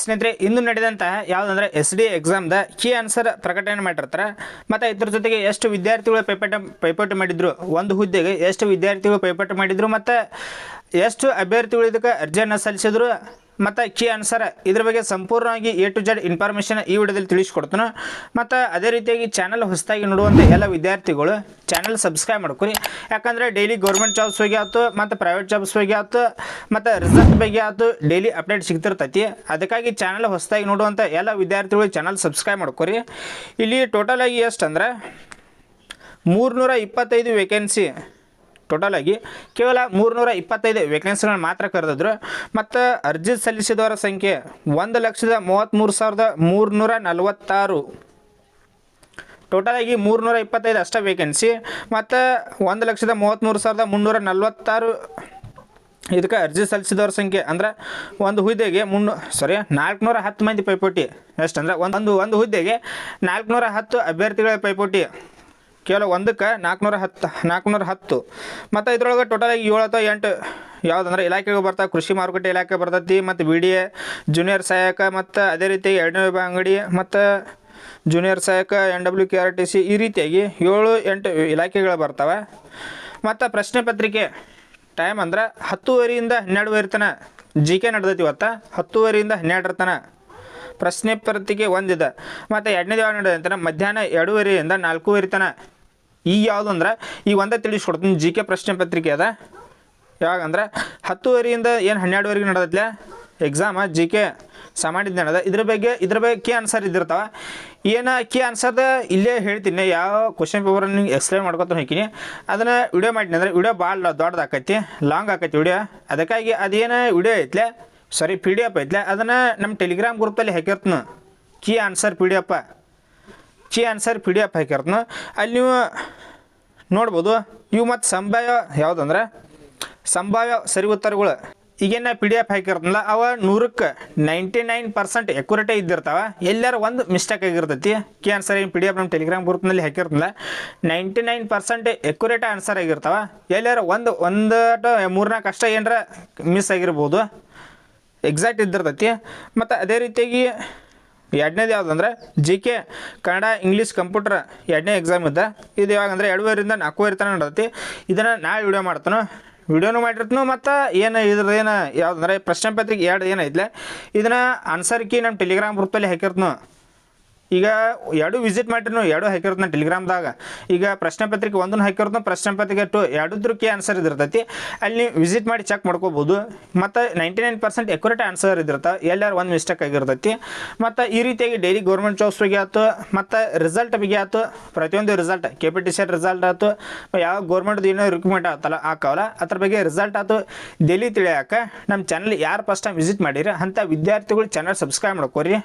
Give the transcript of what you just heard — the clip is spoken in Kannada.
ಸ್ನೇಹಿತರೆ ಇಂದು ನಡೆದಂತಹ ಯಾವುದಂದ್ರೆ SD ಎಕ್ಸಾಮ್ದ ಕೀ ಆನ್ಸರ್ ಪ್ರಕಟಣೆ ಮಾಡಿರ್ತಾರೆ ಮತ್ತು ಇದ್ರ ಜೊತೆಗೆ ಎಷ್ಟು ವಿದ್ಯಾರ್ಥಿಗಳು ಪೈಪೋಟಿ ಮಾಡಿದ್ರು, ಒಂದು ಹುದ್ದೆಗೆ ಎಷ್ಟು ವಿದ್ಯಾರ್ಥಿಗಳು ಪೈಪೋಟಿ ಮಾಡಿದ್ರು ಮತ್ತು ಎಷ್ಟು ಅಭ್ಯರ್ಥಿಗಳು ಇದಕ್ಕೆ ಅರ್ಜಿಯನ್ನು ಸಲ್ಲಿಸಿದ್ರು ಮತ್ತು ಕೀ ಆನ್ಸರ್ ಇದ್ರ ಬಗ್ಗೆ ಸಂಪೂರ್ಣವಾಗಿ A to Z ಇನ್ಫಾರ್ಮೇಷನ್ ಈ ವಿಡಿಯೋದಲ್ಲಿ ತಿಳಿಸ್ಕೊಡ್ತಾನೆ. ಮತ್ತು ಅದೇ ರೀತಿಯಾಗಿ ಚಾನಲ್ ಹೊಸದಾಗಿ ನೋಡುವಂಥ ಎಲ್ಲ ವಿದ್ಯಾರ್ಥಿಗಳು ಚಾನಲ್ ಸಬ್ಸ್ಕ್ರೈಬ್ ಮಾಡ್ಕೊರಿ. ಯಾಕಂದರೆ ಡೈಲಿ ಗೌರ್ಮೆಂಟ್ ಜಾಬ್ಸ್ ಬಗ್ಗೆ ಆಯ್ತು ಮತ್ತು ಪ್ರೈವೇಟ್ ಜಾಬ್ಸ್ ಬಗ್ಗೆ ಆಯ್ತು ಮತ್ತು ರಿಸಲ್ಟ್ ಬಗ್ಗೆ ಆಯ್ತು ಡೈಲಿ ಅಪ್ಡೇಟ್ ಸಿಗ್ತಿರ್ತೈತಿ. ಅದಕ್ಕಾಗಿ ಚಾನಲ್ ಹೊಸದಾಗಿ ನೋಡುವಂಥ ಎಲ್ಲ ವಿದ್ಯಾರ್ಥಿಗಳು ಚಾನಲ್ ಸಬ್ಸ್ಕ್ರೈಬ್ ಮಾಡ್ಕೊರಿ. ಇಲ್ಲಿ ಟೋಟಲಾಗಿ ಎಷ್ಟು ಅಂದರೆ 325 ವೇಕೆನ್ಸಿ, ಟೋಟಲಾಗಿ ಕೇವಲ 325 ವೇಕೆನ್ಸಿಗಳನ್ನ ಮಾತ್ರ ಕರೆದಿದ್ರು. ಮತ್ತು ಅರ್ಜಿ ಸಲ್ಲಿಸಿದವರ ಸಂಖ್ಯೆ 1,33,346. ಟೋಟಲಾಗಿ 325 ಅಷ್ಟೇ ವೇಕೆನ್ಸಿ ಮತ್ತು 1,33,346 ಇದಕ್ಕೆ ಅರ್ಜಿ ಸಲ್ಲಿಸಿದವ್ರ ಸಂಖ್ಯೆ ಅಂದ್ರೆ ಒಂದು ಹುದ್ದೆಗೆ 410 ಮಂದಿ ಪೈಪೋಟಿ. ಎಷ್ಟಂದ್ರೆ ಒಂದು ಹುದ್ದೆಗೆ 410 ಅಭ್ಯರ್ಥಿಗಳ ಪೈಪೋಟಿ, ಕೇವಲ ಒಂದಕ್ಕೆ 410. ಮತ್ತು ಇದ್ರೊಳಗೆ ಟೋಟಲಾಗಿ 7 ಅಥವಾ 8 ಯಾವುದಂದ್ರೆ ಇಲಾಖೆಗಳು ಬರ್ತಾವೆ. ಕೃಷಿ ಮಾರುಕಟ್ಟೆ ಇಲಾಖೆ ಬರ್ತೈತಿ ಮತ್ತು BDA ಜೂನಿಯರ್ ಸಹಾಯಕ ಮತ್ತು ಅದೇ ರೀತಿಯಾಗಿ 2ನೇ ವಿಭಾಗ ಅಂಗಡಿ ಮತ್ತು ಜೂನಿಯರ್ ಸಹಾಯಕ NWKRTC ಈ ರೀತಿಯಾಗಿ 7-8 ಇಲಾಖೆಗಳು ಬರ್ತವೆ. ಮತ್ತು ಪ್ರಶ್ನೆ ಪತ್ರಿಕೆ ಟೈಮ್ ಅಂದ್ರೆ 10:30ರಿಂದ 12:00 ತನಕ GK ನಡೆದೈತಿ. ಇವತ್ತು 10:30ರಿಂದ 12:00 ತನಕ ಪ್ರಶ್ನೆ ಪತ್ರಿಕೆ ಒಂದಿದೆ. ಮತ್ತು 2ನೇ ಯಾವಾಗ ನಡೆದಂತೆ ಮಧ್ಯಾಹ್ನ 2:30ರಿಂದ 4:30 ತನಕ. ಈಗ ಯಾವುದು ಅಂದ್ರೆ ಈ ಒಂದೇ ತಿಳಿಸ್ಕೊಡ್ತೀನಿ. GK ಪ್ರಶ್ನೆ ಪತ್ರಿಕೆ ಅದ ಯಾವಾಗಂದ್ರೆ 10:30ರಿಂದ ಏನು 12:00ವರೆಗೆ ನಡೆದತ್ಲೆ ಎಕ್ಸಾಮ GK ಸಾಮಾನ್ಯದ ನಡೆದ. ಇದ್ರ ಬಗ್ಗೆ ಕೀ ಆನ್ಸರ್ ಇದ್ದಿರ್ತಾವೆ. ಏನು ಕೀ ಆನ್ಸರ್ದ ಇಲ್ಲೇ ಹೇಳ್ತೀನಿ, ಯಾವ ಕ್ವಶನ್ ಪೇಪರ್ ನಿಂಗೆ ಎಕ್ಸ್ಪ್ಲೈನ್ ಮಾಡ್ಕೊತ ಹೋಗ್ತೀನಿ. ಅದನ್ನು ವಿಡಿಯೋ ಮಾಡಿನಿ ಅಂದ್ರೆ ವಿಡಿಯೋ ಭಾಳ ದೊಡ್ಡದಾಕೈತಿ, ಲಾಂಗ್ ಆಕೈತಿ ವಿಡಿಯೋ. ಅದಕ್ಕಾಗಿ ಅದೇನು ವಿಡಿಯೋ ಐತ್ಲೆ PDF ಐತ್ಲೆ ಅದನ್ನು ನಮ್ಮ ಟೆಲಿಗ್ರಾಮ್ ಗ್ರೂಪಲ್ಲಿ ಹಾಕಿರ್ತೀನಿ. ಕೀ ಆನ್ಸರ್ PDF ಹಾಕಿರ್ತೀನಿ. ಅಲ್ಲಿ ನೀವು ನೋಡ್ಬೋದು. ಇವು ಮತ್ತು ಸಂಭಾವ್ಯ ಯಾವುದಂದ್ರೆ ಸಂಭಾವ್ಯ ಸರಿ ಉತ್ತರಗಳು ಈಗೇನು PDF ಹಾಕಿರ್ತಲ್ಲ ಅವ 100ಕ್ಕೆ 99% ಎಕ್ಯುರೇಟೇ ಇದ್ದಿರ್ತಾವೆ. ಎಲ್ಲರೂ ಒಂದು ಮಿಸ್ಟೇಕ್ ಆಗಿರ್ತೈತಿ. ಕೀ ಆನ್ಸರ್ ಏನು PDF ನಮ್ಮ ಟೆಲಿಗ್ರಾಮ್ ಗ್ರೂಪ್ನಲ್ಲಿ ಹಾಕಿರ್ತಲ್ಲ 99% ಎಕ್ಯುರೇಟ್ ಆನ್ಸರ್ ಆಗಿರ್ತಾವೆ. ಎಲ್ಲರೂ ಒಂದು 3-4 ಅಷ್ಟೇ ಏನರ ಮಿಸ್ ಆಗಿರ್ಬೋದು, ಎಕ್ಸಾಕ್ಟ್ ಇದ್ದಿರ್ತೈತಿ. ಮತ್ತು ಅದೇ ರೀತಿಯಾಗಿ 2ನೇದು ಯಾವುದಂದ್ರೆ GK ಕನ್ನಡ ಇಂಗ್ಲೀಷ್ ಕಂಪ್ಯೂಟರ್ 2ನೇ ಎಕ್ಸಾಮ್ ಇದ್ದ. ಇದು ಯಾವಾಗಂದ್ರೆ 2:30ರಿಂದ 4:30 ತನಕ ನಡೆದೈತಿ. ಇದನ್ನು ನಾಳೆ ವಿಡಿಯೋ ಮಾಡ್ತಾನೆ, ವಿಡಿಯೋನು ಮಾಡಿರ್ತೀನಿ. ಮತ್ತು ಇದ್ರದ್ದೇನು ಯಾವುದಂದ್ರೆ ಪ್ರಶ್ನೆ ಪತ್ರಿಕೆ 2 ಏನೈತ್ಲೆ ಇದನ್ನು ಆನ್ಸರ್ ಕೀ ನಮ್ಮ ಟೆಲಿಗ್ರಾಮ್ ಗ್ರೂಪಲ್ಲಿ ಹಾಕಿರ್ತೀನಿ. ಈಗ 2 ವಿಸಿಟ್ ಮಾಡಿರ್ನು 2 ಹಾಕಿರ್ತೀನಿ ಟೆಲಿಗ್ರಾಮ್ದಾಗ. ಈಗ ಪ್ರಶ್ನೆ ಪತ್ರಿಕೆ 1 ಹಾಕಿರ್ತೀನಿ, ಪ್ರಶ್ನೆ ಪತ್ರಿಕೆ 2 2ದ್ರ ಕೀ ಆನ್ಸರ್ ಇದಿರ್ತೈತಿ. ಅಲ್ಲಿ ನೀವು ವಿಸಿಟ್ ಮಾಡಿ ಚೆಕ್ ಮಾಡ್ಕೋಬೋದು. ಮತ್ತು 99% ಎಕ್ಯುರೇಟ್ ಆನ್ಸರ್ ಇದಿರ್ತಾವೆ. ಎಲ್ಲರೂ ಒಂದು ಮಿಸ್ಟೇಕ್ ಆಗಿರ್ತೈತಿ. ಮತ್ತು ಈ ರೀತಿಯಾಗಿ ಡೈಲಿ ಗೌರ್ಮೆಂಟ್ ಜಾಬ್ಸ್ ಬಗ್ಗೆ ಆಯ್ತು ಮತ್ತು ರಿಸಲ್ಟ್ ಬಗ್ಗೆ ಆಯ್ತು, ಪ್ರತಿಯೊಂದು ರಿಸಲ್ಟ್ KPTC ರಿಸಲ್ಟ್ ಆಯ್ತು, ಯಾವ ಗೌರ್ಮೆಂಟ್ದು ಏನೋ ರಿಕ್ರೂಟ್ಮೆಂಟ್ ಆಯ್ತಲ್ಲ ಆಕಾವಲ್ಲ ಅದ್ರ ಬಗ್ಗೆ ರಿಸಲ್ಟ್ ಆಯ್ತು ಡೈಲಿ ತಿಳಿಯೋಕೆ ನಮ್ಮ ಚಾನಲ್ ಯಾರು ಫಸ್ಟ್ ಟೈಮ್ ವಿಸಿಟ್ ಮಾಡಿರಿ ಅಂಥ ವಿದ್ಯಾರ್ಥಿಗಳು ಚಾನಲ್ ಸಬ್ಸ್ಕ್ರೈಬ್ ಮಾಡ್ಕೋರಿ.